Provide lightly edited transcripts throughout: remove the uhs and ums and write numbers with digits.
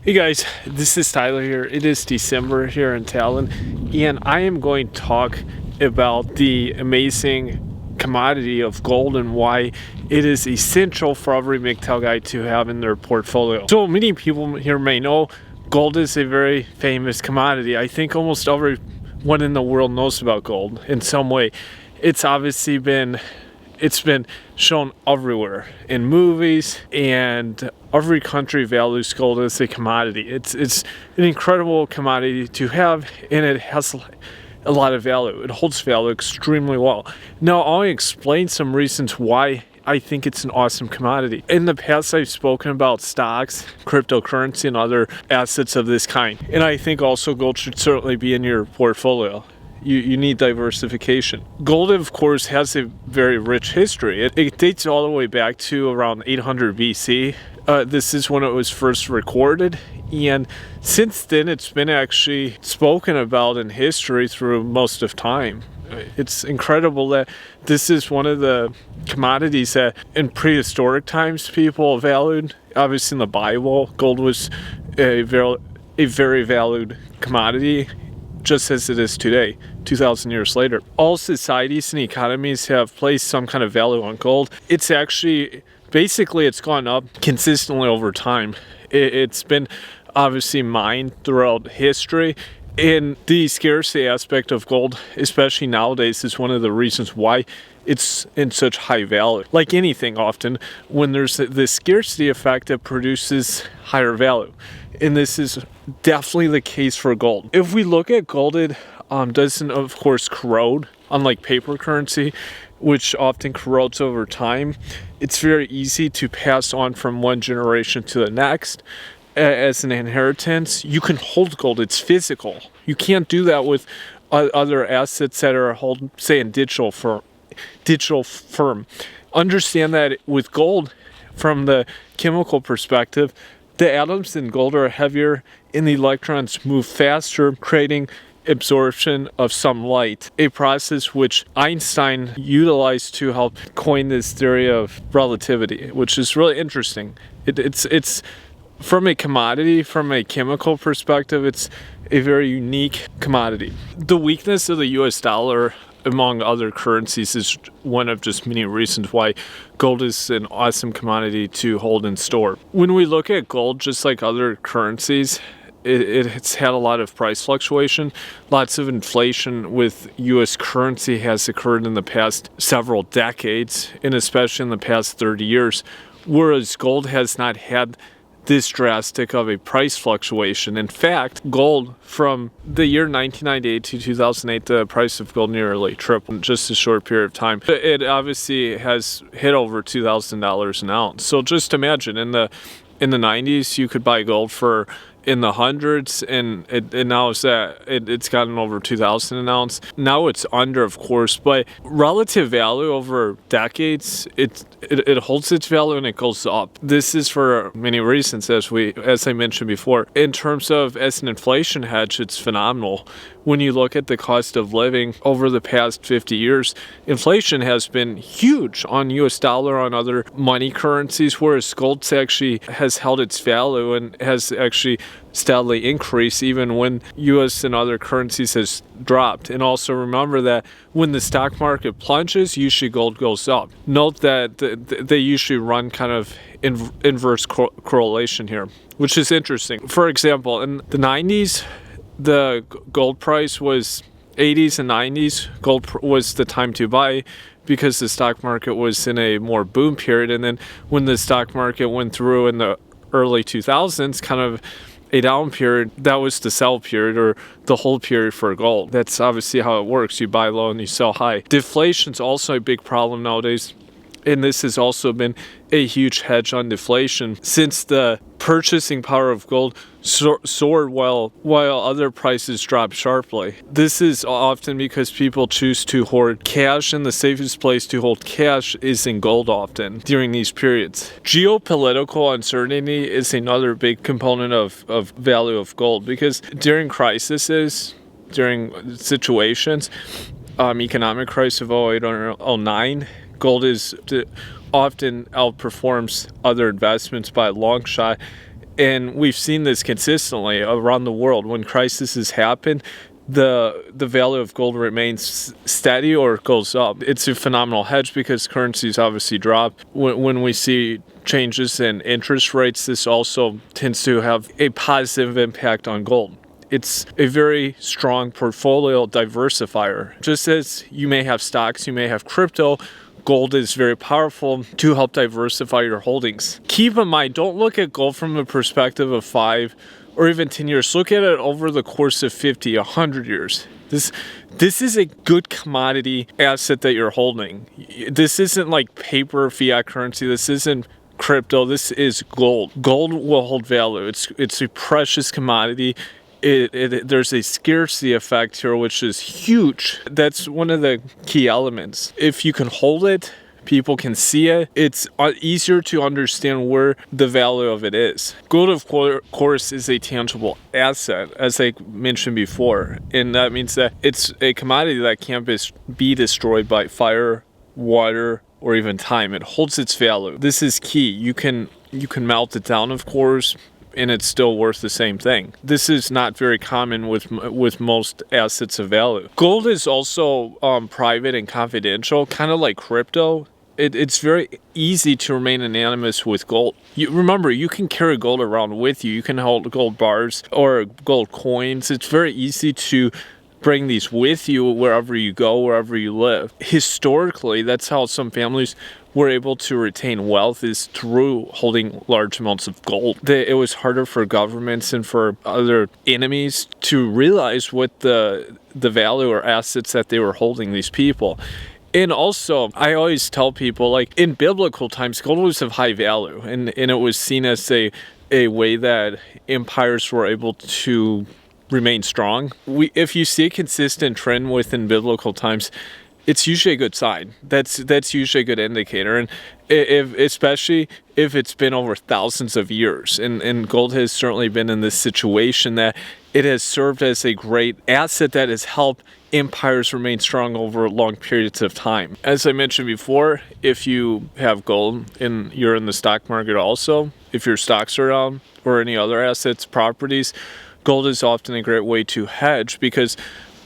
Hey guys, this is Tyler here. It is December here in Talon, and I am going to talk about the amazing commodity of gold and why it is essential for every MGTOW guy to have in their portfolio. So many people here may know gold is a very famous commodity. I think almost everyone in the world knows about gold in some way. It's obviously been shown everywhere in movies, and every country values gold as a commodity. It's an incredible commodity to have, and it has a lot of value. It holds value extremely well. Now I'll explain some reasons why I think it's an awesome commodity. In the past, I've spoken about stocks, cryptocurrency, and other assets of this kind. And I think also gold should certainly be in your portfolio. You need diversification. Gold, of course, has a very rich history. It dates all the way back to around 800 BC. This is when it was first recorded. And since then, it's been actually spoken about in history through most of time. It's incredible that this is one of the commodities that in prehistoric times people valued. Obviously in the Bible, gold was a very valued commodity, just as it is today, 2,000 years later. All societies and economies have placed some kind of value on gold. It's actually, basically it's gone up consistently over time. It's been obviously mined throughout history. And the scarcity aspect of gold, especially nowadays, is one of the reasons why it's in such high value. Like anything, often when there's this scarcity effect, it produces higher value. And this is definitely the case for gold. If we look at gold, it doesn't, of course, corrode, unlike paper currency, which often corrodes over time. It's very easy to pass on from one generation to the next as an inheritance. You can hold gold. It's physical. You can't do that with other assets that are held, say, in digital form. Understand that with gold, from the chemical perspective, the atoms in gold are heavier and the electrons move faster, creating absorption of some light, a process which Einstein utilized to help coin this theory of relativity, which is really interesting. It's from a commodity, from a chemical perspective, it's a very unique commodity. The weakness of the US dollar among other currencies is one of just many reasons why gold is an awesome commodity to hold and store. When we look at gold, just like other currencies, it's had a lot of price fluctuation. Lots of inflation with US currency has occurred in the past several decades, and especially in the past 30 years, whereas gold has not had this drastic of a price fluctuation. In fact, gold from the year 1998 to 2008, the price of gold nearly tripled in just a short period of time. It obviously has hit over $2,000 an ounce. So just imagine in the 90s, you could buy gold for in the hundreds, and now it's gotten over 2,000 an ounce. Now it's under, of course, but relative value over decades, it holds its value and it goes up. This is for many reasons, as I mentioned before. In terms of as an inflation hedge, it's phenomenal. When you look at the cost of living over the past 50 years, inflation has been huge on US dollar, on other money currencies, whereas gold actually has held its value and has actually steadily increased even when US and other currencies has dropped. And also remember that when the stock market plunges, usually gold goes up. Note that they usually run kind of inverse correlation here, which is interesting. For example, in the 90s, the gold price was 80s and 90s. Gold was the time to buy because the stock market was in a more boom period. And then when the stock market went through in the early 2000s, kind of a down period, that was the sell period or the hold period for gold. That's obviously how it works. You buy low and you sell high. Deflation's also a big problem nowadays. And this has also been a huge hedge on deflation since the purchasing power of gold soared while other prices dropped sharply. This is often because people choose to hoard cash, and the safest place to hold cash is in gold often during these periods. Geopolitical uncertainty is another big component of value of gold, because during crises, during situations, economic crisis of 08 or 09, gold often outperforms other investments by a long shot, And we've seen this consistently around the world. When crises happen, the value of gold remains steady or goes up. It's a phenomenal hedge because currencies obviously drop. When we see changes in interest rates, this also tends to have a positive impact on gold. It's a very strong portfolio diversifier. Just as you may have stocks, you may have crypto, gold is very powerful to help diversify your holdings. Keep in mind, don't look at gold from the perspective of 5 or even 10 years. Look at it over the course of 50, 100 years. This is a good commodity asset that you're holding. This isn't like paper fiat currency. This isn't crypto. This is gold. Gold will hold value. It's a precious commodity. There's a scarcity effect here, which is huge. That's one of the key elements. If you can hold it, people can see it. It's easier to understand where the value of it is. Gold, of course, is a tangible asset, as I mentioned before. And that means that it's a commodity that can't be destroyed by fire, water, or even time. It holds its value. This is key. You can melt it down, of course, and it's still worth the same thing. This is not very common with most assets of value. Gold is also private and confidential, kind of like crypto. It's very easy to remain anonymous with gold. Remember, you can carry gold around with you. You can hold gold bars or gold coins. It's very easy to bring these with you wherever you go, wherever you live. Historically, that's how some families were able to retain wealth, is through holding large amounts of gold. It was harder for governments and for other enemies to realize what the value or assets that they were holding, these people. And also, I always tell people, like, in biblical times, gold was of high value, and it was seen as a way that empires were able to remain strong. If you see a consistent trend within biblical times, it's usually a good sign. That's usually a good indicator, and especially if it's been over thousands of years. And gold has certainly been in this situation that it has served as a great asset that has helped empires remain strong over long periods of time. As I mentioned before, if you have gold and you're in the stock market also, if your stocks are down or any other assets, properties, gold is often a great way to hedge because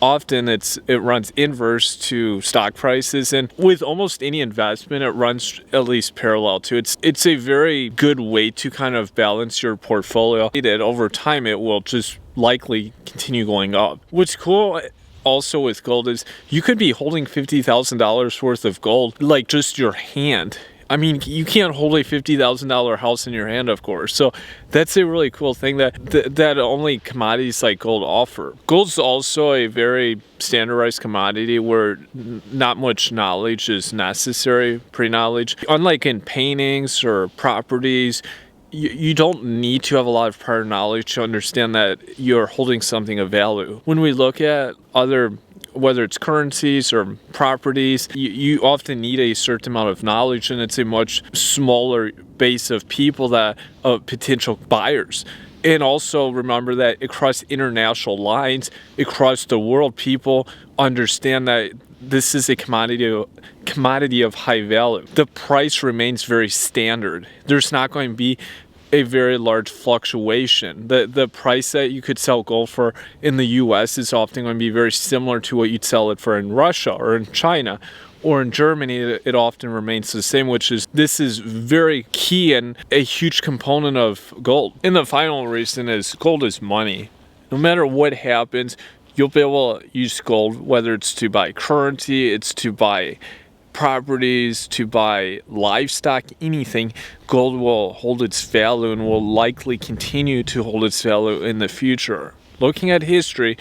often it runs inverse to stock prices, and with almost any investment, it runs at least parallel to. It's a very good way to kind of balance your portfolio. Over time, it will just likely continue going up. What's cool also with gold is you could be holding $50,000 worth of gold, like just your hand. I mean, you can't hold a $50,000 house in your hand, of course. So that's a really cool thing that only commodities like gold offer. Gold's also a very standardized commodity where not much knowledge is necessary, pre-knowledge. Unlike in paintings or properties, you don't need to have a lot of prior knowledge to understand that you're holding something of value. When we look at whether it's currencies or properties, you often need a certain amount of knowledge, and it's a much smaller base of people potential buyers. And also remember that across international lines, across the world, people understand that this is a commodity of high value. The price remains very standard. There's not going to be a very large fluctuation. The price that you could sell gold for in the US is often going to be very similar to what you'd sell it for in Russia or in China or in Germany. It often remains the same, this is very key and a huge component of gold. And the final reason is gold is money. No matter what happens, you'll be able to use gold, whether it's to buy currency, it's to buy properties, to buy livestock, anything. Gold will hold its value and will likely continue to hold its value in the future. Looking at history,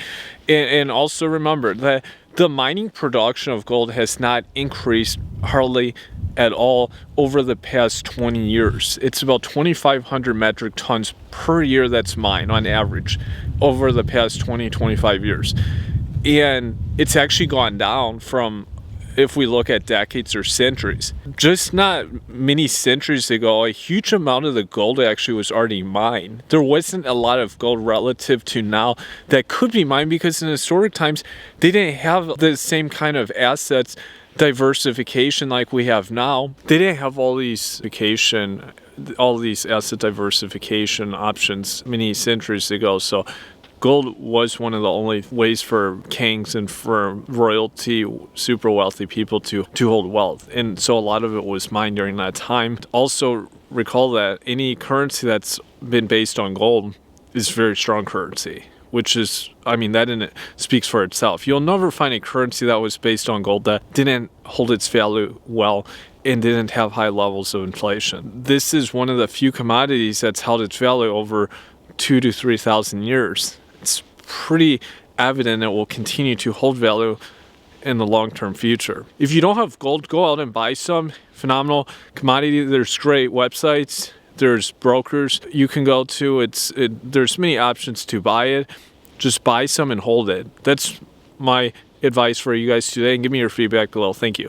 and also remember that the mining production of gold has not increased hardly at all over the past 20 years. It's about 2,500 metric tons per year that's mined on average over the past 25 years. And it's actually gone down from, if we look at decades or centuries. Just not many centuries ago, a huge amount of the gold actually was already mined. There wasn't a lot of gold relative to now that could be mined because in historic times, they didn't have the same kind of assets, diversification like we have now. They didn't have all these vacation all these asset diversification options many centuries ago. So gold was one of the only ways for kings and for royalty, super wealthy people to hold wealth. And so a lot of it was mined during that time. Also, recall that any currency that's been based on gold is very strong currency, which is, that in it speaks for itself. You'll never find a currency that was based on gold that didn't hold its value well and didn't have high levels of inflation. This is one of the few commodities that's held its value over 2,000 to 3,000 years. It's pretty evident it will continue to hold value in the long-term future. If you don't have gold, go out and buy some. Phenomenal commodity. There's great websites. There's brokers you can go to. There's many options to buy it. Just buy some and hold it. That's my advice for you guys today, and give me your feedback below. Thank you.